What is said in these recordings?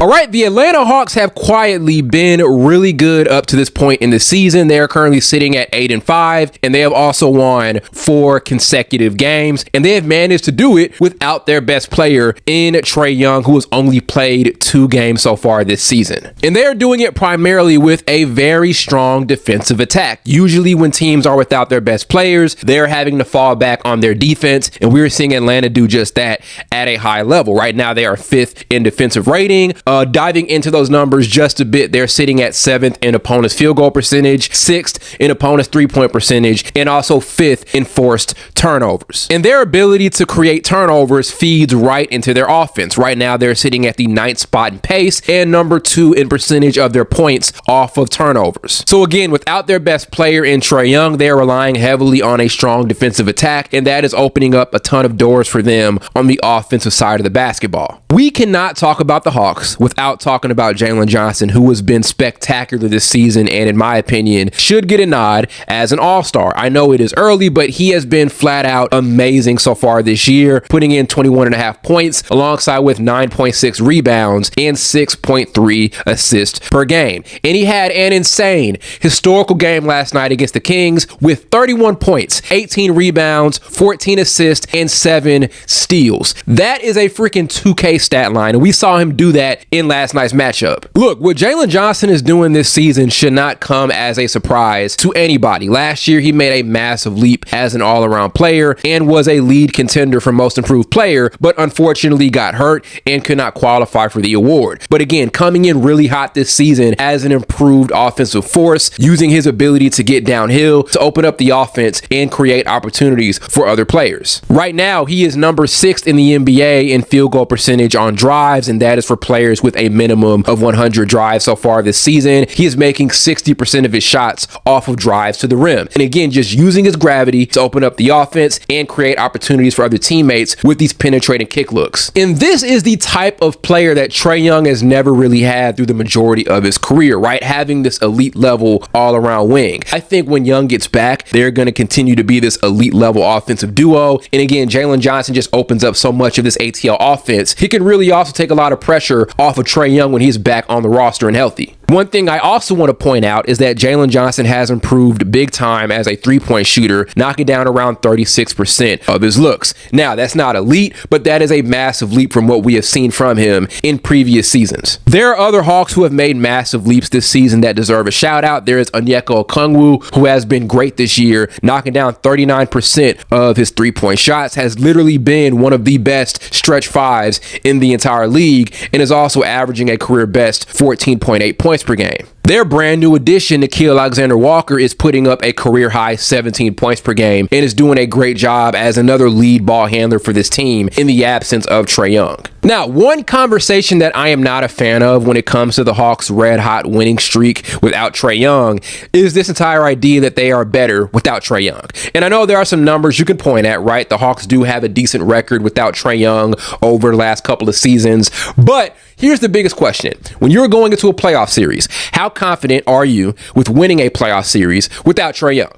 All right, the Atlanta Hawks have quietly been really good up to this point in the season. They are currently sitting at 8-5, and they have also won 4 consecutive games, and they have managed to do it without their best player in Trae Young, who has only played 2 games so far this season. And they are doing it primarily with a very strong defensive attack. Usually when teams are without their best players, they're having to fall back on their defense, and we're seeing Atlanta do just that at a high level. Right now, they are 5th in defensive rating. Diving into those numbers just a bit, they're sitting at 7th in opponents' field goal percentage, 6th in opponents' three-point percentage, and also 5th in forced turnovers. And their ability to create turnovers feeds right into their offense. Right now, they're sitting at the 9th spot in pace and number 2 in percentage of their points off of turnovers. So again, without their best player in Trae Young, they are relying heavily on a strong defensive attack, and that is opening up a ton of doors for them on the offensive side of the basketball. We cannot talk about the Hawks without talking about Jalen Johnson, who has been spectacular this season and, in my opinion, should get a nod as an all-star. I know it is early, but he has been flat out amazing so far this year, putting in 21.5 points alongside with 9.6 rebounds and 6.3 assists per game. And he had an insane historical game last night against the Kings with 31 points, 18 rebounds, 14 assists, and 7 steals. That is a freaking 2K stat line, and we saw him do that in last night's matchup. Look, what Jalen Johnson is doing this season should not come as a surprise to anybody. Last year, he made a massive leap as an all-around player and was a lead contender for most improved player, but unfortunately got hurt and could not qualify for the award. But again, coming in really hot this season as an improved offensive force, using his ability to get downhill to open up the offense and create opportunities for other players. Right now, he is number 6th in the NBA in field goal percentage on drives, and that is for players with a minimum of 100 drives so far this season. He is making 60% of his shots off of drives to the rim. And again, just using his gravity to open up the offense and create opportunities for other teammates with these penetrating kick looks. And this is the type of player that Trae Young has never really had through the majority of his career, right? Having this elite level all-around wing. I think when Young gets back, they're going to continue to be this elite level offensive duo. And again, Jalen Johnson just opens up so much of this ATL offense. He can really also take a lot of pressure off of Trae Young when he's back on the roster and healthy. One thing I also want to point out is that Jalen Johnson has improved big time as a three-point shooter, knocking down around 36% of his looks. Now, that's not elite, but that is a massive leap from what we have seen from him in previous seasons. There are other Hawks who have made massive leaps this season that deserve a shout out. There is Nickiel Alexander, who has been great this year, knocking down 39% of his three-point shots, has literally been one of the best stretch fives in the entire league, and is also averaging a career best 14.8 points per game. Their brand new addition, Nickiel Alexander Walker, is putting up a career high 17 points per game and is doing a great job as another lead ball handler for this team in the absence of Trae Young. Now, one conversation that I am not a fan of when it comes to the Hawks' red hot winning streak without Trae Young is this entire idea that they are better without Trae Young. And I know there are some numbers you can point at, right? The Hawks do have a decent record without Trae Young over the last couple of seasons, but here's the biggest question. When you're going into a playoff series, how confident are you with winning a playoff series without Trae Young?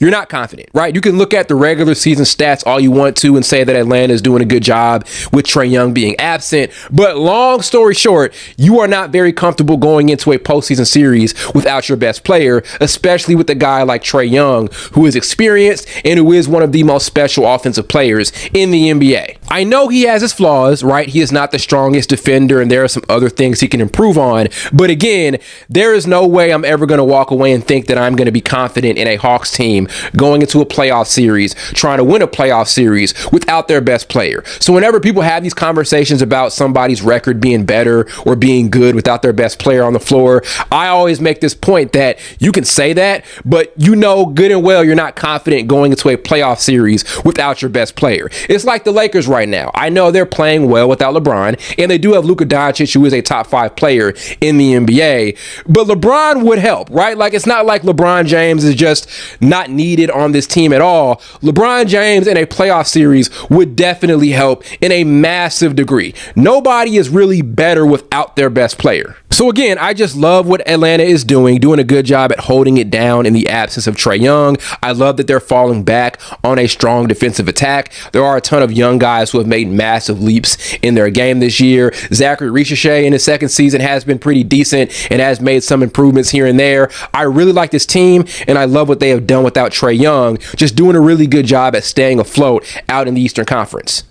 You're not confident, right? You can look at the regular season stats all you want to and say that Atlanta is doing a good job with Trae Young being absent. But long story short, you are not very comfortable going into a postseason series without your best player, especially with a guy like Trae Young, who is experienced and who is one of the most special offensive players in the NBA. I know he has his flaws, right? He is not the strongest defender, and there are some other things he can improve on. But again, there is no way I'm ever going to walk away and think that I'm going to be confident in a Hawks team going into a playoff series, trying to win a playoff series without their best player. So whenever people have these conversations about somebody's record being better or being good without their best player on the floor, I always make this point that you can say that, but you know good and well you're not confident going into a playoff series without your best player. It's like the Lakers right now. I know they're playing well without LeBron, and they do have Luka Doncic, who is a top 5 player in the NBA, but LeBron would help, right? Like, it's not like LeBron James is just not needed on this team at all. LeBron James in a playoff series would definitely help in a massive degree. Nobody is really better without their best player. So again, I just love what Atlanta is doing a good job at holding it down in the absence of Trae Young. I love that they're falling back on a strong defensive attack. There are a ton of young guys who have made massive leaps in their game this year. Zachary Ricochet in his second season has been pretty decent and has made some improvements here and there. I really like this team, and I love what they have done without Trae Young, just doing a really good job at staying afloat out in the Eastern Conference.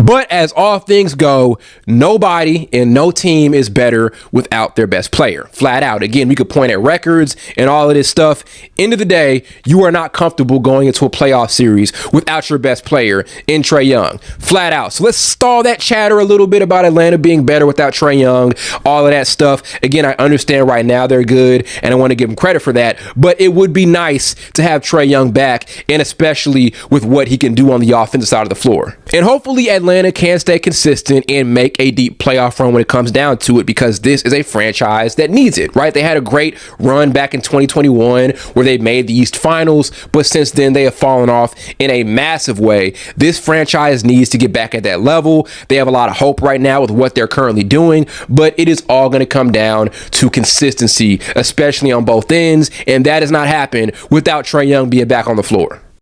But as all things go, nobody and no team is better without their best player. Flat out. Again, we could point at records and all of this stuff. End of the day, you are not comfortable going into a playoff series without your best player in Trae Young. Flat out. So let's stall that chatter a little bit about Atlanta being better without Trae Young, all of that stuff. Again, I understand right now they're good, and I want to give them credit for that. But it would be nice to have Trae Young back, and especially with what he can do on the offensive side of the floor. And hopefully Atlanta can stay consistent and make a deep playoff run when it comes down to it, because this is a franchise that needs it, right? They had a great run back in 2021 where they made the East Finals, but since then they have fallen off in a massive way. This franchise needs to get back at that level. They have a lot of hope right now with what they're currently doing, but it is all going to come down to consistency, especially on both ends, and that has not happened without Trae Young being back on the floor.